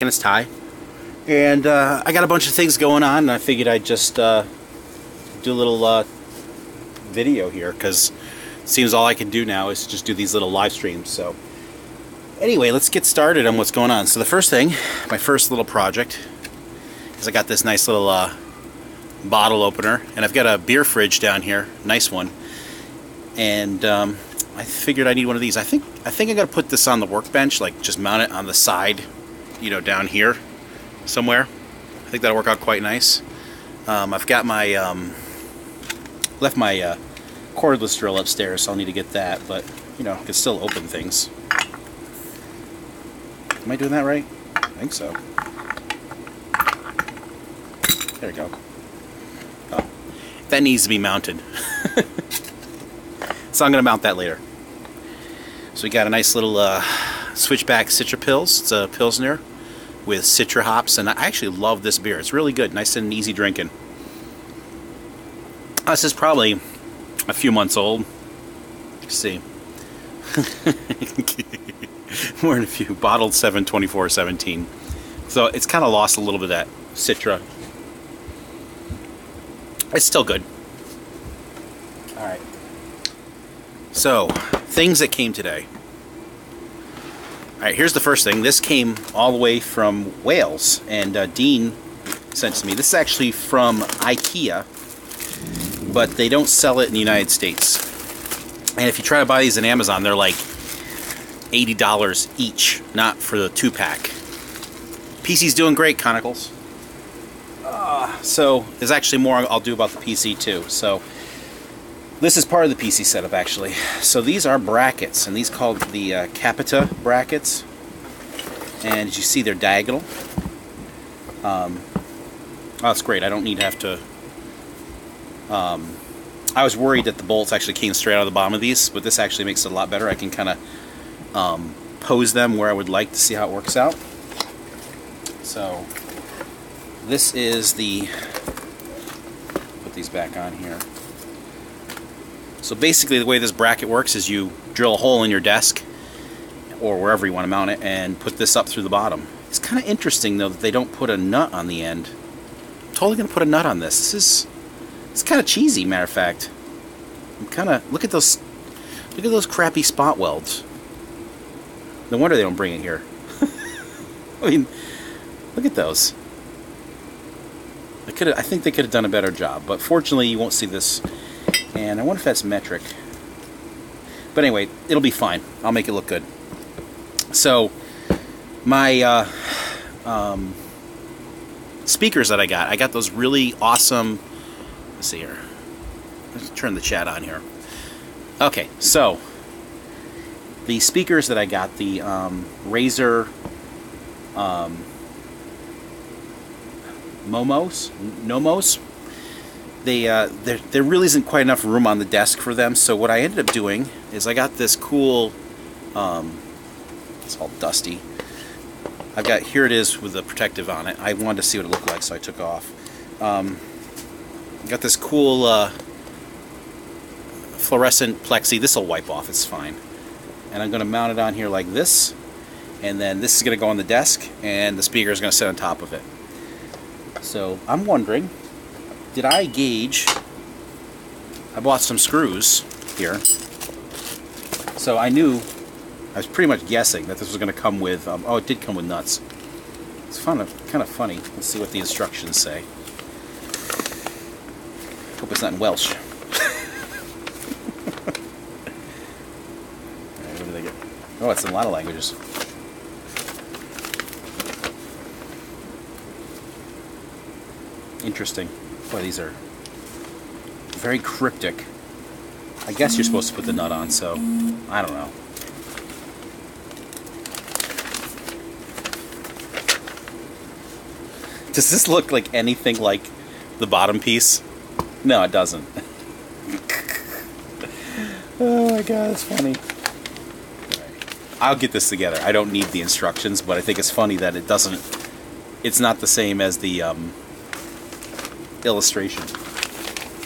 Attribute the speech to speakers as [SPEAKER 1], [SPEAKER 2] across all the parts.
[SPEAKER 1] and it's Tighe. And I got a bunch of things going on, and I figured I'd just do a little video here, because it seems all I can do now is just do these little live streams. So anyway, let's get started on what's going on. So the first thing, my first little project, is I got this nice little bottle opener, and I've got a beer fridge down here, nice one, and I figured I need one of these. I think I'm gonna put this on the workbench, like just mount it on the side, you know, down here somewhere. I think that'll work out quite nice. I've got my left my cordless drill upstairs, so I'll need to get that, but you know, I can still open things. Am I doing that right? I think so. There we go. Oh, that needs to be mounted. So I'm going to mount that later. So we got a nice little switchback Citra Pils. It's a Pilsner with Citra hops, and I actually love this beer. It's really good, nice and easy drinking. This is probably a few months old. Let's see. More than a few. Bottled 7/24/17. So it's kind of lost a little bit of that Citra. It's still good. Alright. So, things that came today. Alright, here's the first thing. This came all the way from Wales, and Dean sent it to me. This is actually from IKEA, but they don't sell it in the United States. And if you try to buy these on Amazon, they're like $80 each, not for the 2-pack. PC's doing great, Conicles. So there's actually more I'll do about the PC too. So this is part of the PC setup, actually. So these are brackets, and these called the Capita brackets. And as you see, they're diagonal. Oh, that's great. I don't need to have to... I was worried that the bolts actually came straight out of the bottom of these, but this actually makes it a lot better. I can kind of pose them where I would like to see how it works out. So this is the... Put these back on here. So basically the way this bracket works is you drill a hole in your desk or wherever you want to mount it and put this up through the bottom. It's kind of interesting though that they don't put a nut on the end. I'm totally going to put a nut on this. It's kind of cheesy, matter of fact. I'm kind of... Look at those crappy spot welds. No wonder they don't bring it here. I mean, look at those. I think they could have done a better job, but fortunately you won't see this. And I wonder if that's metric. But anyway, it'll be fine. I'll make it look good. So, my speakers that I got those really awesome... Let's see here. Let's turn the chat on here. Okay, so the speakers that I got, the Razer Nomos, there really isn't quite enough room on the desk for them. So what I ended up doing is I got this cool, it's all dusty. Here it is with the protective on it. I wanted to see what it looked like, so I took off. Got this cool fluorescent plexi. This will wipe off, it's fine. And I'm going to mount it on here like this, and then this is going to go on the desk, and the speaker is going to sit on top of it. So I'm wondering, did I gauge... I bought some screws here, so I was pretty much guessing that this was going to come with... oh, it did come with nuts. It's kind of funny. Let's see what the instructions say. Hope it's not in Welsh. Alright, what do they get? Oh, it's in a lot of languages. Interesting. Boy, these are very cryptic. I guess you're supposed to put the nut on, so I don't know. Does this look like anything like the bottom piece? No, it doesn't. Oh my god, it's funny. I'll get this together. I don't need the instructions, but I think it's funny that it doesn't... It's not the same as the illustration.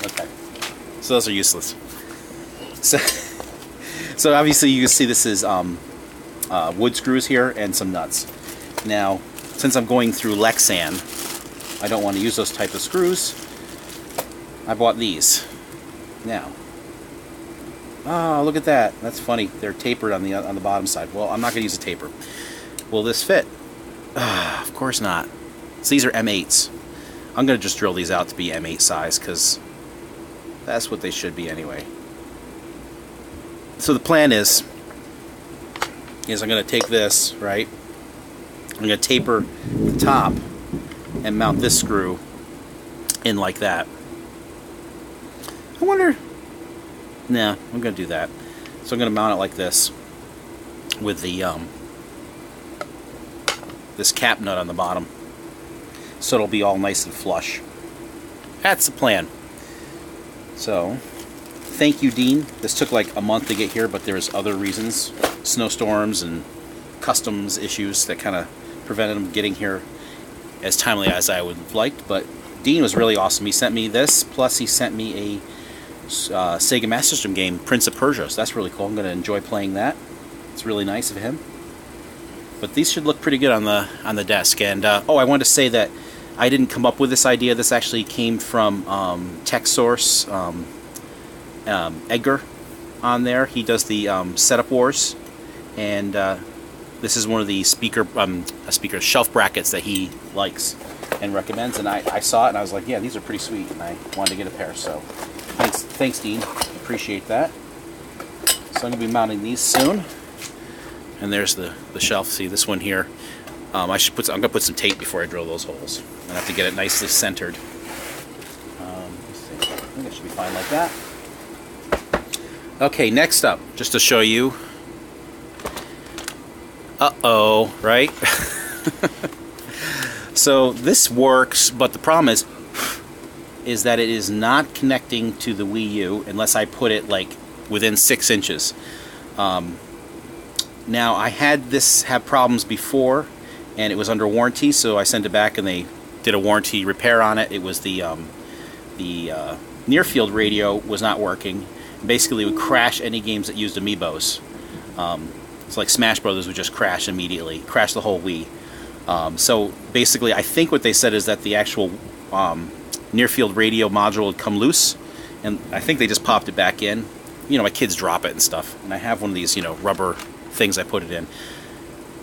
[SPEAKER 1] Okay. So those are useless. So obviously you can see this is wood screws here and some nuts. Now, since I'm going through Lexan, I don't want to use those type of screws. I bought these. Now, oh, look at that. That's funny. They're tapered on the bottom side. Well, I'm not going to use a taper. Will this fit? Of course not. So these are M8s. I'm going to just drill these out to be M8 size because that's what they should be anyway. So the plan is I'm going to take this, right? I'm going to taper the top and mount this screw in like that. I wonder... Nah, I'm going to do that. So I'm going to mount it like this with the this cap nut on the bottom, so it'll be all nice and flush. That's the plan. So, thank you, Dean. This took like a month to get here, but there's other reasons, snowstorms and customs issues that kind of prevented him getting here as timely as I would have liked. But Dean was really awesome. He sent me this, plus he sent me a Sega Master System game, Prince of Persia. So that's really cool. I'm going to enjoy playing that. It's really nice of him. But these should look pretty good on the desk. And oh, I wanted to say that I didn't come up with this idea. This actually came from TechSource. Edgar on there. He does the Setup Wars, and this is one of the speaker shelf brackets that he likes and recommends. And I saw it and I was like, yeah, these are pretty sweet, and I wanted to get a pair. So thanks, Dean. Appreciate that. So I'm gonna be mounting these soon. And there's the shelf. See this one here. I'm gonna put some tape before I drill those holes. I have to get it nicely centered. Let's see. I think it should be fine like that. Okay, next up, just to show you. Uh-oh, right? So this works, but the problem is that it is not connecting to the Wii U unless I put it like within 6 inches. Now I had this have problems before, and it was under warranty, so I sent it back and they did a warranty repair on it. It was the near field radio was not working. Basically, it would crash any games that used amiibos. It's like Smash Brothers would just crash immediately, crash the whole Wii. So basically, I think what they said is that the actual near field radio module would come loose, and I think they just popped it back in. You know, my kids drop it and stuff, and I have one of these, you know, rubber things I put it in.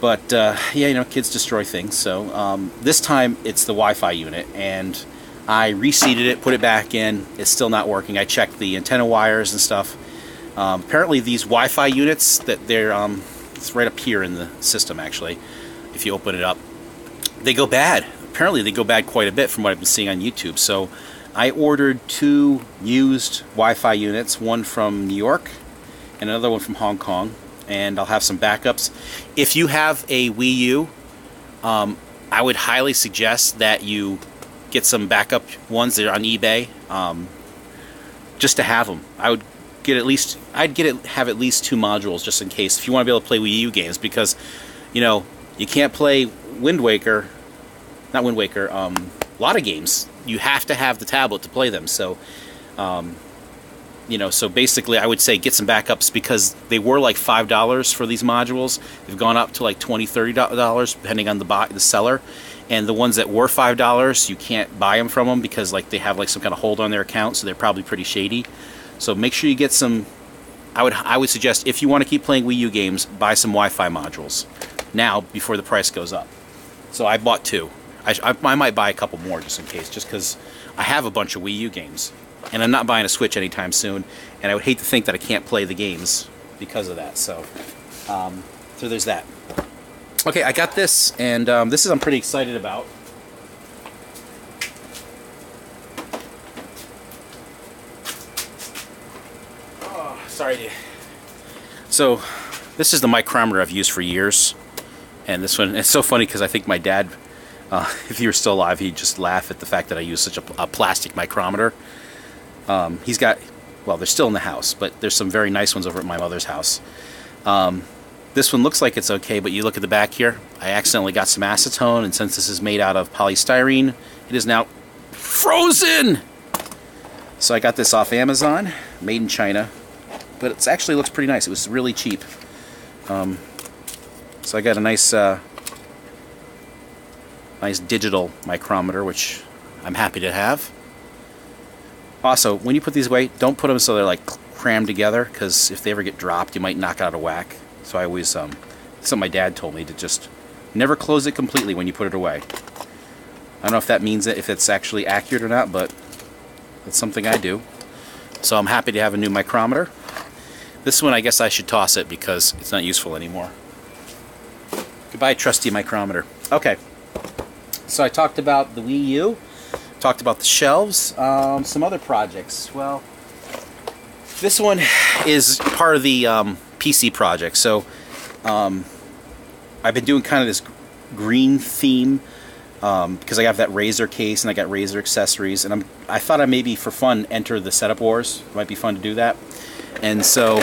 [SPEAKER 1] But yeah, you know, kids destroy things. So this time it's the Wi-Fi unit, and I reseated it, put it back in. It's still not working. I checked the antenna wires and stuff. Apparently these Wi-Fi units, that they're it's right up here in the system actually. If you open it up, they go bad. Apparently they go bad quite a bit from what I've been seeing on YouTube. So I ordered 2 used Wi-Fi units, one from New York and another one from Hong Kong, and I'll have some backups. If you have a Wii U, I would highly suggest that you get some backup ones that are on eBay, just to have them. I'd have at least 2 modules just in case, if you want to be able to play Wii U games, because you know you can't play a lot of games you have to have the tablet to play them. So you know, so basically I would say get some backups, because they were like $5 for these modules. They've gone up to like $20–30 depending on the seller. And the ones that were $5, you can't buy them from them because like they have like some kind of hold on their account, so they're probably pretty shady. So make sure you get some. I would suggest, if you want to keep playing Wii U games, buy some Wi-Fi modules now before the price goes up. So I bought 2. I might buy a couple more just in case, just because I have a bunch of Wii U games, and I'm not buying a Switch anytime soon, and I would hate to think that I can't play the games because of that. So so there's that. Okay, I got this, and this is I'm pretty excited about. Oh, sorry. So this is the micrometer I've used for years, and this one, it's so funny because I think my dad, if he were still alive, he'd just laugh at the fact that I use such a plastic micrometer. He's got, well, they're still in the house, but there's some very nice ones over at my mother's house. This one looks like it's okay, but you look at the back here, I accidentally got some acetone, and since this is made out of polystyrene, it is now frozen! So I got this off Amazon, made in China, but it actually looks pretty nice. It was really cheap. So I got a nice Nice digital micrometer, which I'm happy to have. Also, when you put these away, don't put them so they're like crammed together, because if they ever get dropped, you might knock out of whack. So I always, something my dad told me, to just never close it completely when you put it away. I don't know if that means that, if it's actually accurate or not, but that's something I do. So I'm happy to have a new micrometer. This one, I guess I should toss it because it's not useful anymore. Goodbye, trusty micrometer. Okay, so I talked about the Wii U, talked about the shelves, some other projects. Well, this one is part of the PC project. So I've been doing kind of this green theme because I have that Razer case and I got Razer accessories, and I thought I maybe for fun enter the setup wars. It might be fun to do that. And so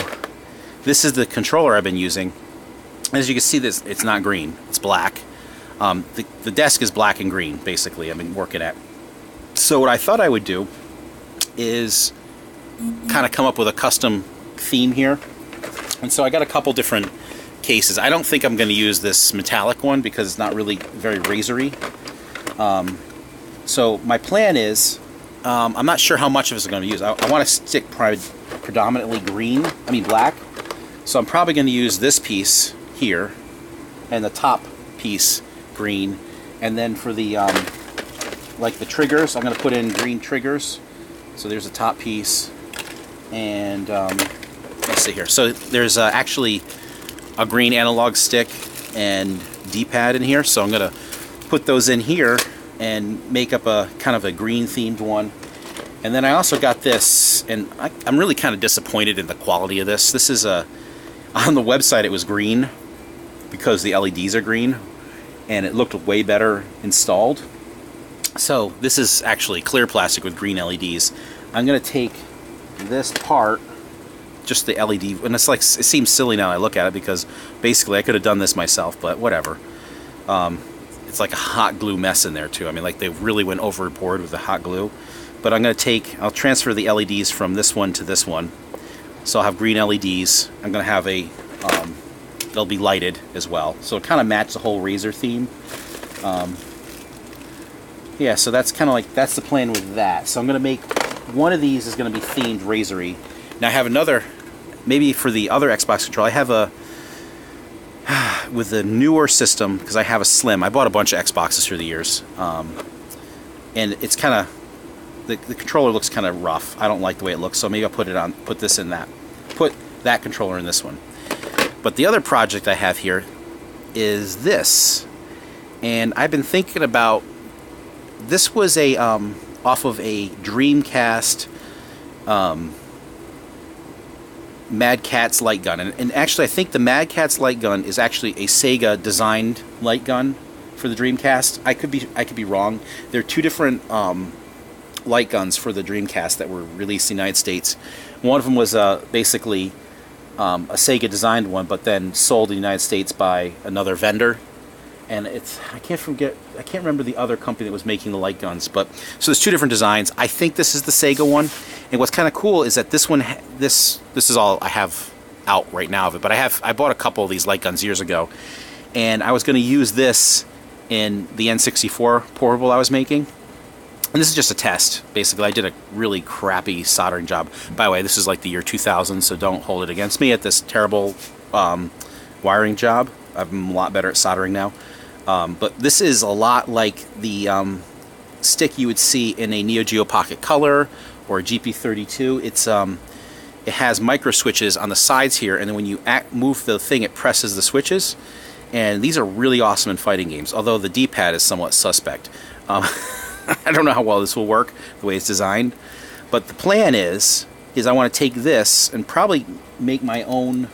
[SPEAKER 1] this is the controller I've been using. As you can see, this, it's not green, it's black. The desk is black and green, basically, I've been working at. So what I thought I would do is kind of come up with a custom theme here. And so I got a couple different cases. I don't think I'm going to use this metallic one because it's not really very razory. So my plan is, I'm not sure how much of this I'm going to use. I want to stick predominantly black. So I'm probably going to use this piece here and the top piece green. And then for the like the triggers, I'm going to put in green triggers. So there's a top piece, and let's see here. So there's actually a green analog stick and D-pad in here. So I'm going to put those in here and make up a kind of a green themed one. And then I also got this, and I'm really kind of disappointed in the quality of this. This is on the website it was green because the LEDs are green, and it looked way better installed. So this is actually clear plastic with green LEDs. I'm going to take this part, just the LED, and it's like, it seems silly now I look at it because basically I could have done this myself, but whatever. It's like a hot glue mess in there too. I mean, like they really went overboard with the hot glue. But I'm going to I'll transfer the LEDs from this one to this one. So I'll have green LEDs. I'm going to have they'll be lighted as well. So it kind of matches the whole Razer theme. Yeah, so that's kind of like, that's the plan with that. So I'm going to make, one of these is going to be themed Razer-y. Now I have another, maybe for the other Xbox controller, I have with the newer system, because I have a Slim. I bought a bunch of Xboxes through the years. And it's kind of, the controller looks kind of rough. I don't like the way it looks, so maybe I'll put that controller in this one. But the other project I have here is this, and I've been thinking about, this was a off of a Dreamcast Mad Catz light gun, and actually I think the Mad Catz light gun is actually a Sega designed light gun for the Dreamcast. I could be wrong. There are two different light guns for the Dreamcast that were released in the United States. One of them was basically a Sega designed one, but then sold in the United States by another vendor. And I can't remember the other company that was making the light guns, but so there's two different designs. I think this is the Sega one, and what's kind of cool is that this one, this is all I have out right now of it. But I bought a couple of these light guns years ago, and I was going to use this in the N64 portable I was making. And this is just a test. Basically, I did a really crappy soldering job. By the way, this is like the year 2000, so don't hold it against me at this terrible wiring job. I'm a lot better at soldering now. But this is a lot like the stick you would see in a Neo Geo Pocket Color or a GP32. It has micro switches on the sides here, and then when you move the thing, it presses the switches. And these are really awesome in fighting games, although the D-pad is somewhat suspect. I don't know how well this will work the way it's designed, but the plan is I want to take this and probably make my own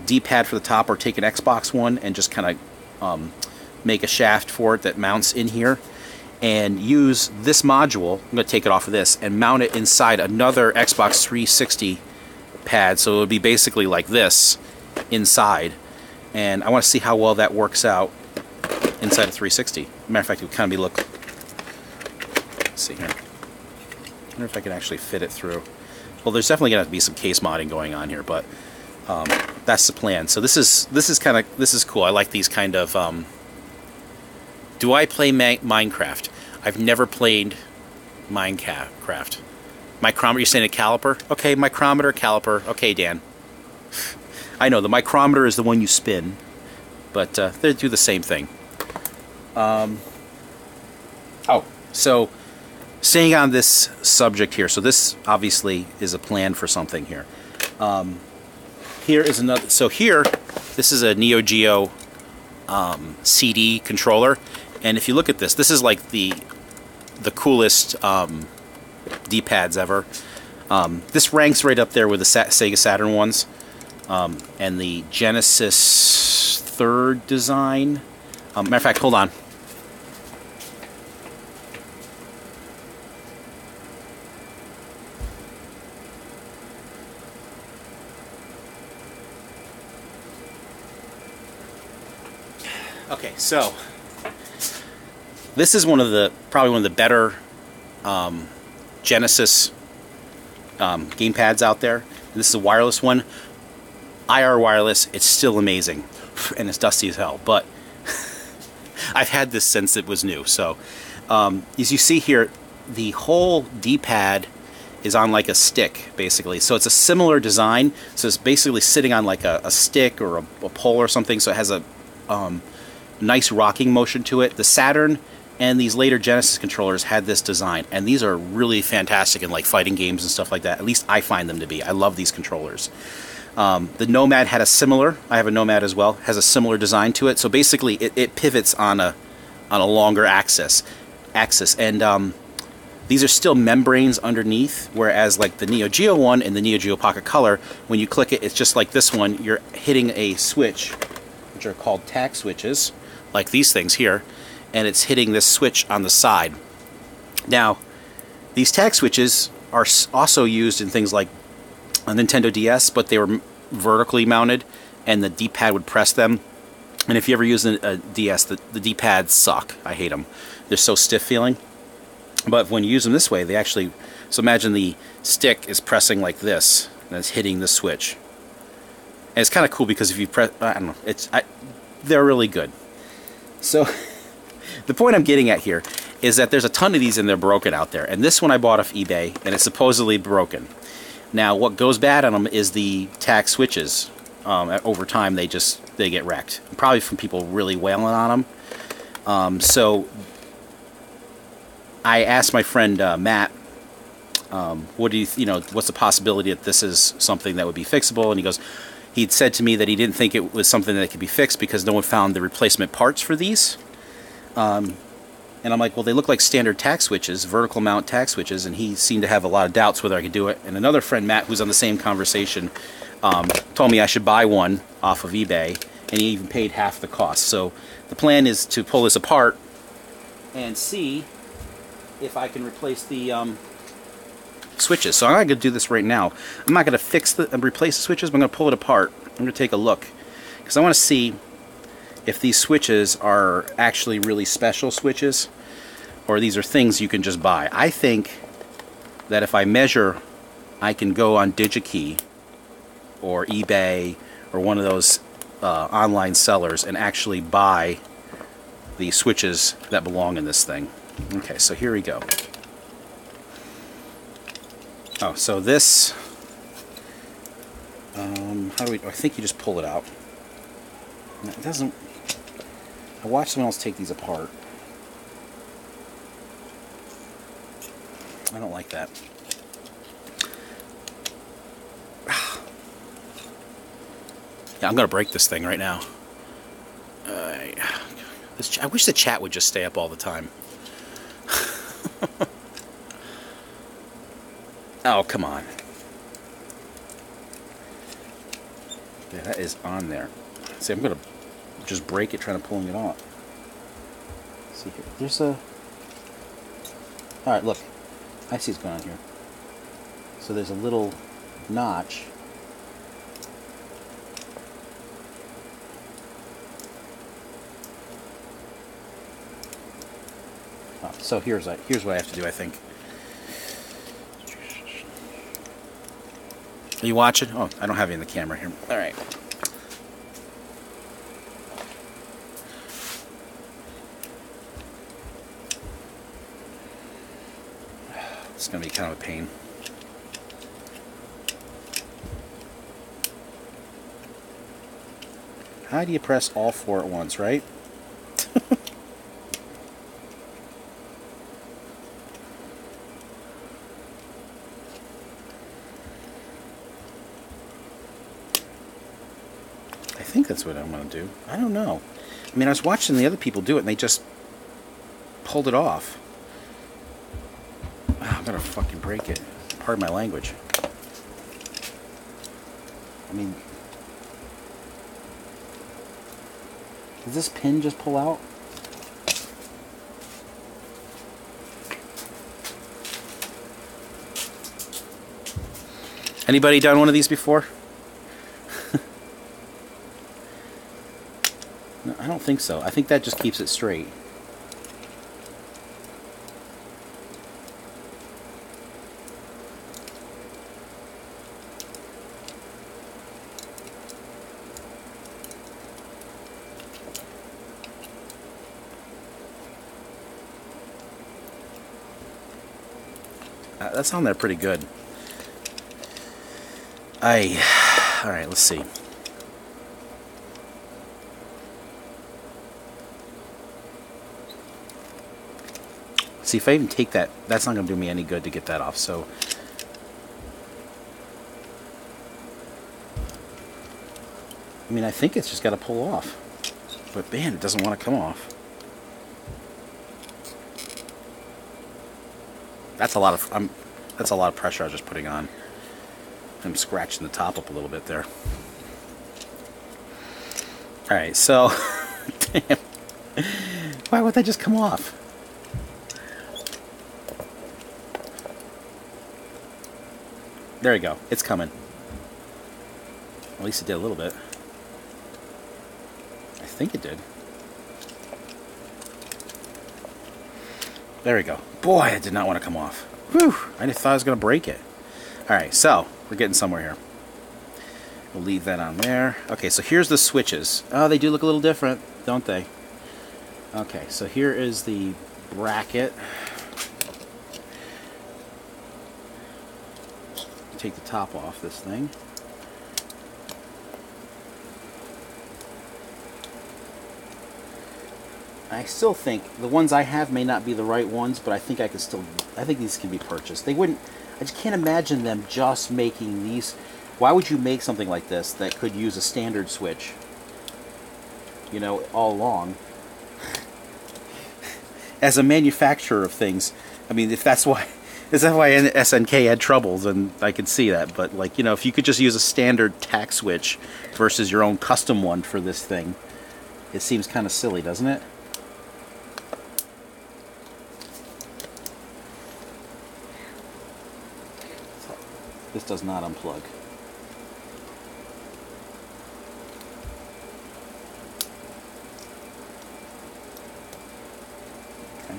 [SPEAKER 1] D-pad for the top, or take an Xbox one and just kind of make a shaft for it that mounts in here, and use this module. I'm going to take it off of this and mount it inside another Xbox 360 pad, so it would be basically like this inside. And I want to see how well that works out inside a 360. Matter of fact, it would kind of be look. Let's see here. I wonder if I can actually fit it through. Well, there's definitely going to have to be some case modding going on here, but that's the plan. So this is cool. I like these kind of Do I play Minecraft? I've never played Minecraft. Micrometer, you're saying a caliper? Okay, micrometer, caliper. Okay, Dan. I know, the micrometer is the one you spin, but they do the same thing. Oh, so staying on this subject here, so this obviously is a plan for something here. Here is another, so here, this is a Neo Geo CD controller, and if you look at this, this is like the coolest D-pads ever. This ranks right up there with the Sega Saturn ones, and the Genesis 3rd design. Matter of fact, hold on. Okay, so this is probably one of the better Genesis gamepads out there. This is a wireless one, IR wireless. It's still amazing, and it's dusty as hell. But I've had this since it was new. So as you see here, the whole D-pad is on like a stick, basically. So it's a similar design. So it's basically sitting on like a stick or a pole or something. So it has a nice rocking motion to it. The Saturn and these later Genesis controllers had this design, and these are really fantastic in like fighting games and stuff like that. At least I find them to be. I love these controllers. The Nomad had a similar, I have a Nomad as well, has a similar design to it. So basically it pivots on a longer axis. And these are still membranes underneath, whereas like the Neo Geo one and the Neo Geo Pocket Color, when you click it, it's just like this one. You're hitting a switch, which are called tack switches, like these things here, and it's hitting this switch on the side. Now, these tack switches are also used in things like a Nintendo DS, but they were vertically mounted, and the D-pad would press them. And if you ever use a DS, the D-pads suck. I hate them. They're so stiff feeling. But when you use them this way, they actually... So imagine the stick is pressing like this, and it's hitting the switch. And it's kind of cool because if you press... I don't know. They're really good. So the point I'm getting at here is that there's a ton of these and they're broken out there. And this one I bought off eBay, and it's supposedly broken. Now, what goes bad on them is the tack switches. Over time, they get wrecked. Probably from people really wailing on them. So I asked my friend Matt, what's the possibility that this is something that would be fixable? And he goes, he'd said to me that he didn't think it was something that could be fixed because no one found the replacement parts for these. And I'm like, well, they look like standard tack switches, vertical mount tack switches, and he seemed to have a lot of doubts whether I could do it. And another friend, Matt, who's on the same conversation, told me I should buy one off of eBay, and he even paid half the cost. So the plan is to pull this apart and see if I can replace the switches. So I'm not going to do this right now. I'm not going to replace the switches, but I'm going to pull it apart. I'm going to take a look, because I want to see if these switches are actually really special switches, or these are things you can just buy. I think that if I measure, I can go on DigiKey or eBay or one of those online sellers and actually buy the switches that belong in this thing. Okay, so here we go. Oh, so this, how do we, I think you just pull it out. It doesn't, I watched someone else take these apart. I don't like that. Yeah, I'm going to break this thing right now. I wish the chat would just stay up all the time. Oh, come on. Yeah, that is on there. See, I'm going to just break it trying to pulling it off. Let's see here. There's a... Alright, look. I see what's going on here. So there's a little notch. Oh, so here's what I have to do, I think. Are you watching? Oh, I don't have you in the camera here. Alright. It's going to be kind of a pain. How do you press all 4 at once, right? I think that's what I'm going to do. I don't know. I mean, I was watching the other people do it, and they just pulled it off. Oh, I'm going to fucking break it. Pardon my language. I mean, does this pin just pull out? Anybody done one of these before? No, I don't think so. I think that just keeps it straight. That's on there pretty good. Alright, let's see. See, if I even take that, that's not going to do me any good to get that off, so... I mean, I think it's just got to pull off. But man, it doesn't want to come off. That's a lot of pressure I was just putting on. I'm scratching the top up a little bit there. Alright, so... Damn. Why would that just come off? There we go. It's coming. At least it did a little bit. I think it did. There we go. Boy, it did not want to come off. Whew! I just thought I was going to break it. Alright, so, we're getting somewhere here. We'll leave that on there. Okay, so here's the switches. Oh, they do look a little different, don't they? Okay, so here is the bracket. Take the top off this thing. I still think the ones I have may not be the right ones, but I think I think these can be purchased. They wouldn't. I just can't imagine them just making these. Why would you make something like this that could use a standard switch? You know, all along. As a manufacturer of things, I mean, if that's why SNK had troubles, then I could see that. But like, you know, if you could just use a standard tack switch versus your own custom one for this thing, it seems kind of silly, doesn't it? This does not unplug. Okay.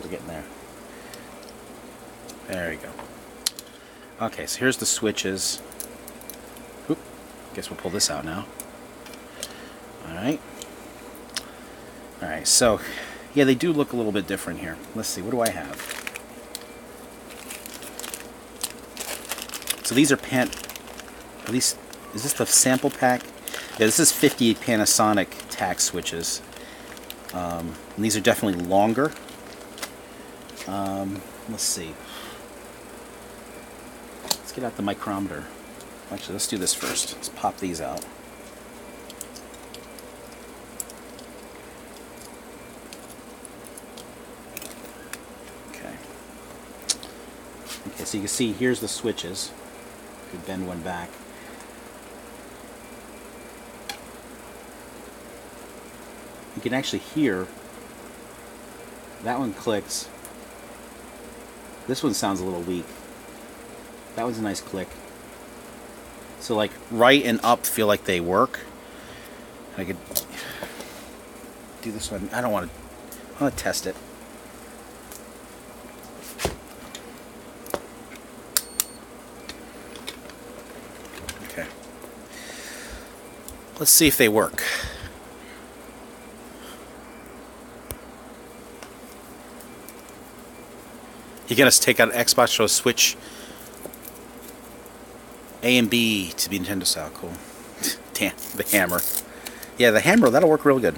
[SPEAKER 1] We're getting there. There we go. Okay, so here's the switches. Oop, guess we'll pull this out now. Alright. Alright, so, yeah, they do look a little bit different here. Let's see, what do I have? So these are at least, is this the sample pack? Yeah, this is 50 Panasonic tack switches. And these are definitely longer. Let's see. Get out the micrometer. Actually, let's do this first. Let's pop these out. Okay. Okay, so you can see here's the switches. If we bend one back. You can actually hear that one clicks. This one sounds a little weak. That was a nice click. So like right and up feel like they work. I could do this one. I want to test it. Let's see if they work. You gotta take out an Xbox, so switch A and B to be Nintendo style. Cool. Damn, the hammer. Yeah, the hammer, that'll work real good.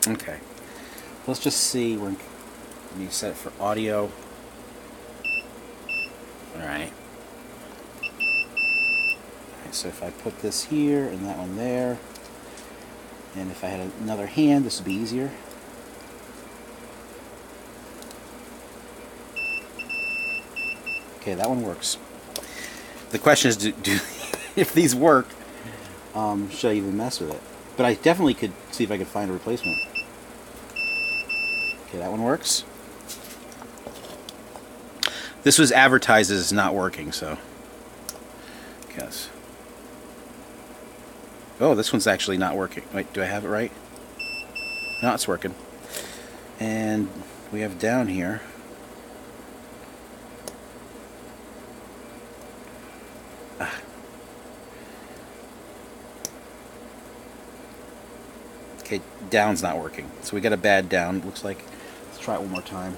[SPEAKER 1] Okay. Let's just see. Let me set it for audio. Alright. So if I put this here and that one there, and if I had another hand, this would be easier. Okay, that one works. The question is, if these work, should I even mess with it? But I definitely could see if I could find a replacement. Okay, that one works. This was advertised as not working, so. Guess. Oh, this one's actually not working. Wait, do I have it right? No, it's working. And we have down here. Okay, down's not working. So we got a bad down. Looks like. Let's try it one more time.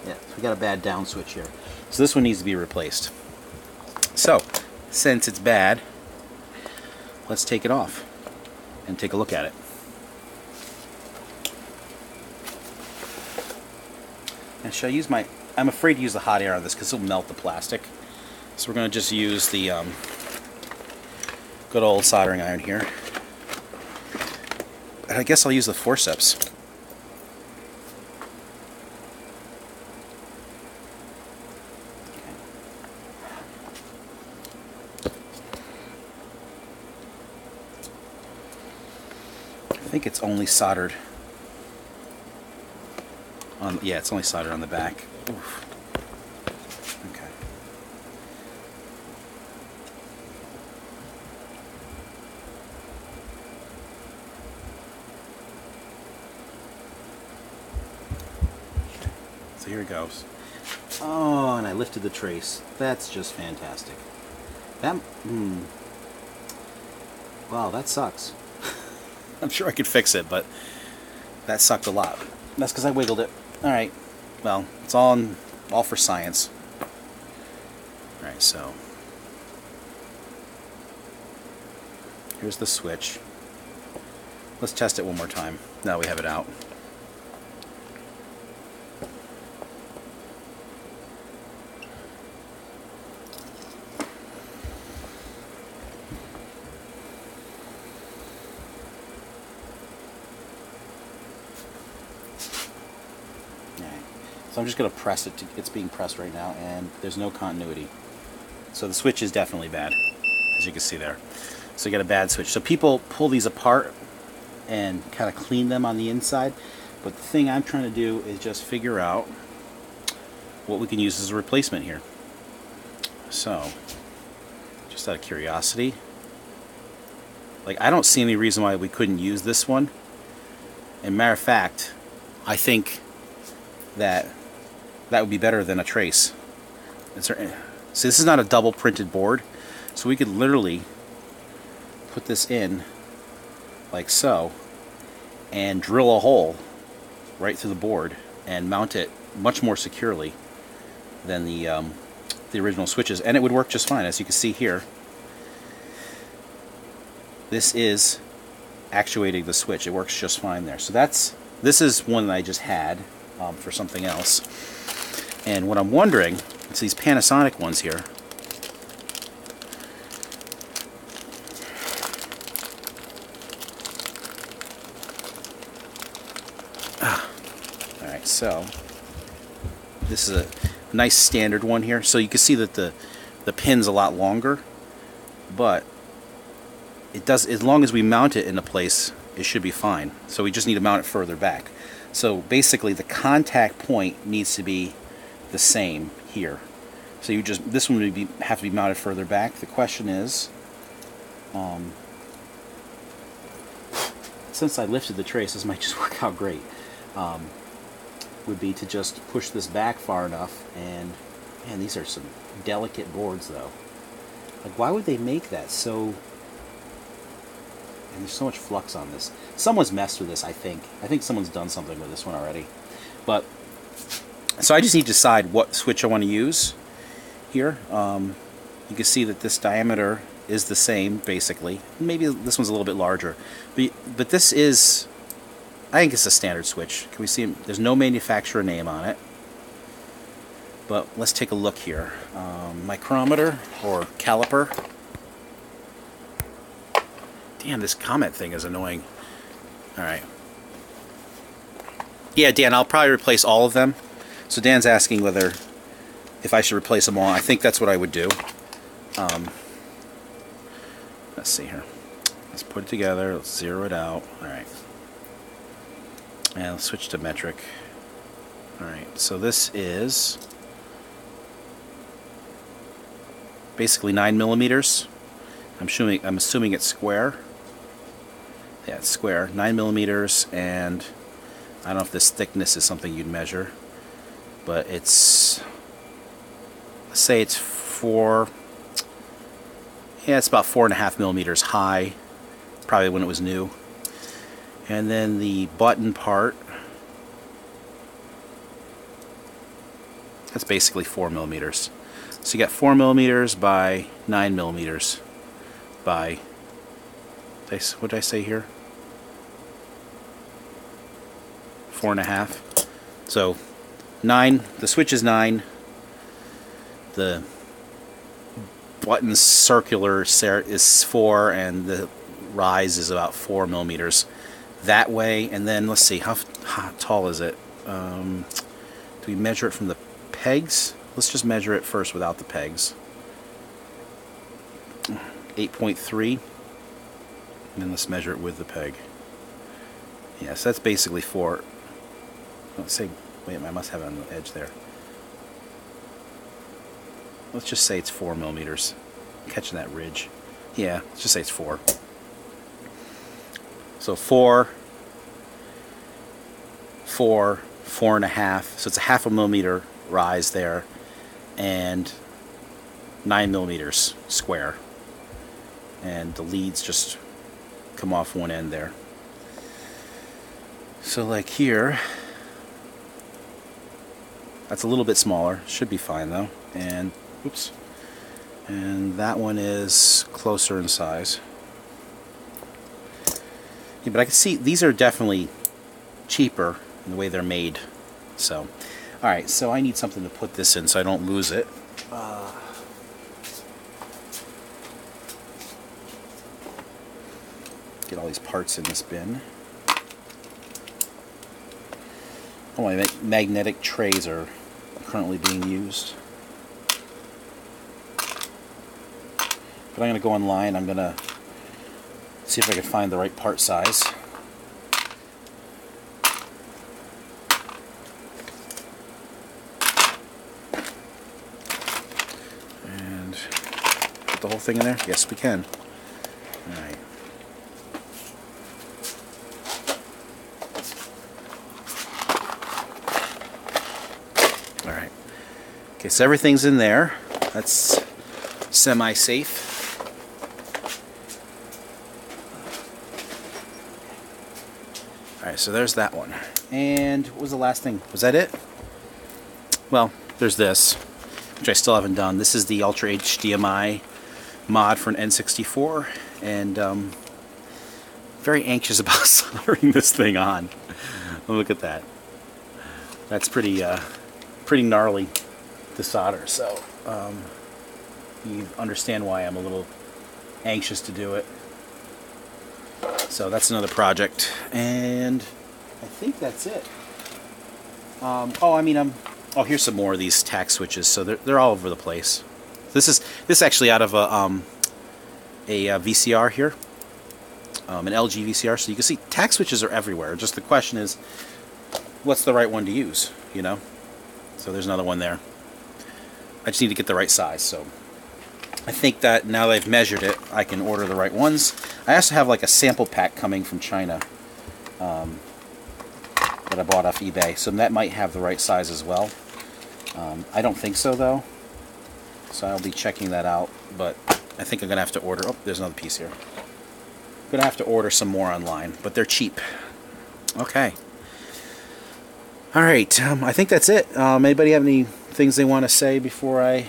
[SPEAKER 1] Yeah, so we got a bad down switch here. So this one needs to be replaced. So, since it's bad, let's take it off and take a look at it. And should I use my... I'm afraid to use the hot air on this because it'll melt the plastic. So we're going to just use the good old soldering iron here. And I guess I'll use the forceps. I think it's only soldered on, yeah, it's only soldered on the back. Oof. Okay. So here it goes. Oh, and I lifted the trace. That's just fantastic. That, wow, that sucks. I'm sure I could fix it, but that sucked a lot. That's because I wiggled it. Alright, well, it's all for science. Alright, so here's the switch. Let's test it one more time. Now we have it out. So I'm just going to press it. It's being pressed right now, and there's no continuity. So the switch is definitely bad, as you can see there. So you got a bad switch. So people pull these apart and kind of clean them on the inside. But the thing I'm trying to do is just figure out what we can use as a replacement here. So, just out of curiosity, like, I don't see any reason why we couldn't use this one. And matter of fact, I think that would be better than a trace. So this is not a double printed board, so we could literally put this in like so and drill a hole right through the board and mount it much more securely than the original switches, and it would work just fine. As you can see here, this is actuating the switch. It works just fine there. So this is one that I just had for something else. And what I'm wondering, it's these Panasonic ones here. Alright, so this is a nice standard one here. So you can see that the pin's a lot longer, but it does, as long as we mount it into place, it should be fine. So we just need to mount it further back. So basically the contact point needs to be the same here. So this one would have to be mounted further back. The question is, since I lifted the trace, this might just work out great. Would be to just push this back far enough, and man, these are some delicate boards though. Like, why would they make that so? And there's so much flux on this. Someone's messed with this, I think. I think someone's done something with this one already. But so I just need to decide what switch I want to use here. You can see that this diameter is the same, basically. Maybe this one's a little bit larger, but this is, I think it's a standard switch. Can we see? There's no manufacturer name on it. But let's take a look here. Micrometer or caliper. Damn, this comment thing is annoying. All right. Yeah, Dan, I'll probably replace all of them. So Dan's asking whether if I should replace them all. I think that's what I would do. Let's see here. Let's put it together. Let's zero it out. All right. And let's switch to metric. All right. So this is basically 9 millimeters. I'm assuming it's square. Yeah, it's square. 9 millimeters, and I don't know if this thickness is something you'd measure, but it's, let's say it's 4. Yeah, it's about 4.5 millimeters high, probably when it was new. And then the button part, that's basically 4 millimeters. So you got 4 millimeters by 9 millimeters by, what did I say here? 4.5. So 9, the switch is 9, the button circular is 4, and the rise is about 4 millimeters that way. And then let's see, how tall is it? Do we measure it from the pegs? Let's just measure it first without the pegs. 8.3, and then let's measure it with the peg. Yes, that's basically 4. Let's say, wait, I must have it on the edge there. Let's just say it's 4 millimeters. I'm catching that ridge. Yeah, let's just say it's 4. So 4, 4.5. So it's a 0.5 millimeter rise there, and 9 millimeters square. And the leads just come off one end there. So like here, that's a little bit smaller. Should be fine though. And oops. And that one is closer in size. Yeah, but I can see these are definitely cheaper in the way they're made. So, alright, so I need something to put this in so I don't lose it. Get all these parts in this bin. Oh, my magnetic trays are currently being used. But I'm going to go online. I'm going to see if I can find the right part size. And put the whole thing in there? Yes, we can. Alright. Alright. Okay, so everything's in there. That's semi-safe. Alright, so there's that one. And what was the last thing? Was that it? Well, there's this, which I still haven't done. This is the Ultra HDMI mod for an N64, and very anxious about soldering this thing on. Look at that. That's pretty gnarly to solder, so you understand why I'm a little anxious to do it. So that's another project, and I think that's it. Oh, here's some more of these tack switches. So they're all over the place. This is actually out of a VCR here, an LG VCR. So you can see tack switches are everywhere. Just the question is, what's the right one to use? You know. So there's another one there. I just need to get the right size. So I think that now that I've measured it, I can order the right ones. I also have like a sample pack coming from China that I bought off eBay, so that might have the right size as well. I don't think so though, so I'll be checking that out, but I think I'm gonna have to order. Oh, there's another piece here. I'm gonna have to order some more online, but they're cheap. Okay. All right, I think that's it. Anybody have any things they want to say before I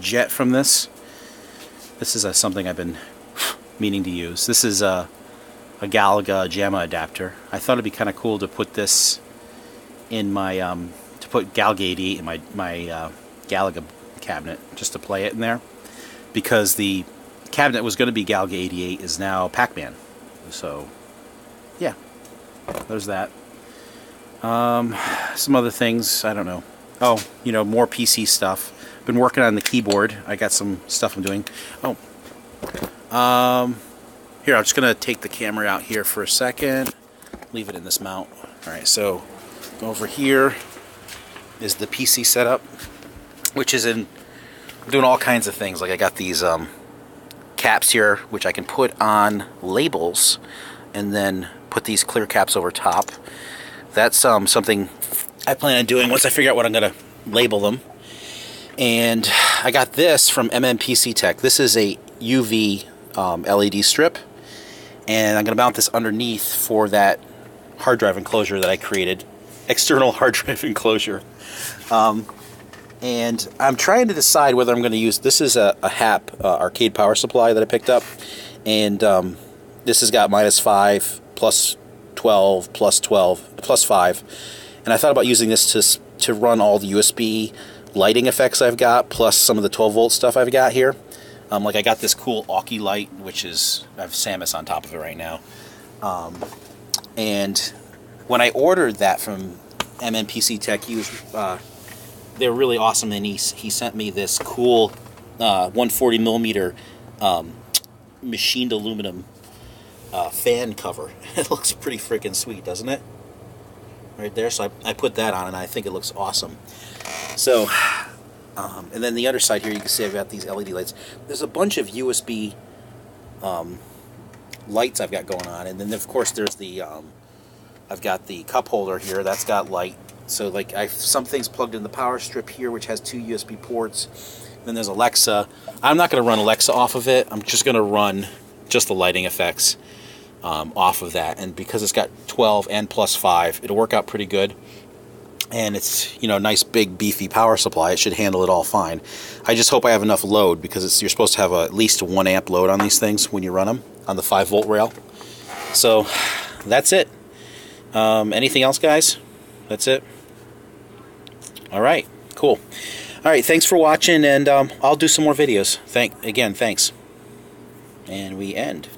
[SPEAKER 1] jet from this? This is something I've been meaning to use. This is a Galaga JAMA adapter. I thought it'd be kind of cool to put this in my to put Galaga 88 in my Galaga cabinet, just to play it in there, because the cabinet was going to be Galaga 88 is now Pac-Man. So yeah, there's that. Some other things, I don't know. Oh, you know, more PC stuff. Been working on the keyboard. I got some stuff I'm doing. Oh, here, I'm just gonna take the camera out here for a second. Leave it in this mount. All right, so over here is the PC setup, which is in doing all kinds of things. Like I got these caps here, which I can put on labels, and then put these clear caps over top. That's something I plan on doing once I figure out what I'm gonna label them. And I got this from PC Tech. This is a UV LED strip, and I'm gonna mount this underneath for that hard drive enclosure that I created, external hard drive enclosure. And I'm trying to decide whether I'm going to use, this is a HAP arcade power supply that I picked up, and this has got -5, +12, +12, +5, and I thought about using this to run all the USB lighting effects I've got, plus some of the 12-volt stuff I've got here. Like I got this cool Aukey light, which is, I have Samus on top of it right now. And when I ordered that from PC Tech, they were really awesome, and he sent me this cool 140mm machined aluminum fan cover. It looks pretty freaking sweet, doesn't it? Right there. So I put that on, and I think it looks awesome. So, and then the other side here, you can see I've got these LED lights. There's a bunch of USB lights I've got going on, and then of course there's the I've got the cup holder here that's got light. So like I have some things plugged in the power strip here, which has 2 USB ports. Then there's Alexa. I'm not going to run Alexa off of it. I'm just going to run just the lighting effects off of that. And because it's got 12 and +5, it'll work out pretty good. And it's, you know, a nice big beefy power supply. It should handle it all fine. I just hope I have enough load, because you're supposed to have at least a 1 amp load on these things when you run them on the 5-volt rail. So that's it. Anything else, guys? That's it. All right, cool. All right, thanks for watching, and I'll do some more videos. Again, thanks. And we end.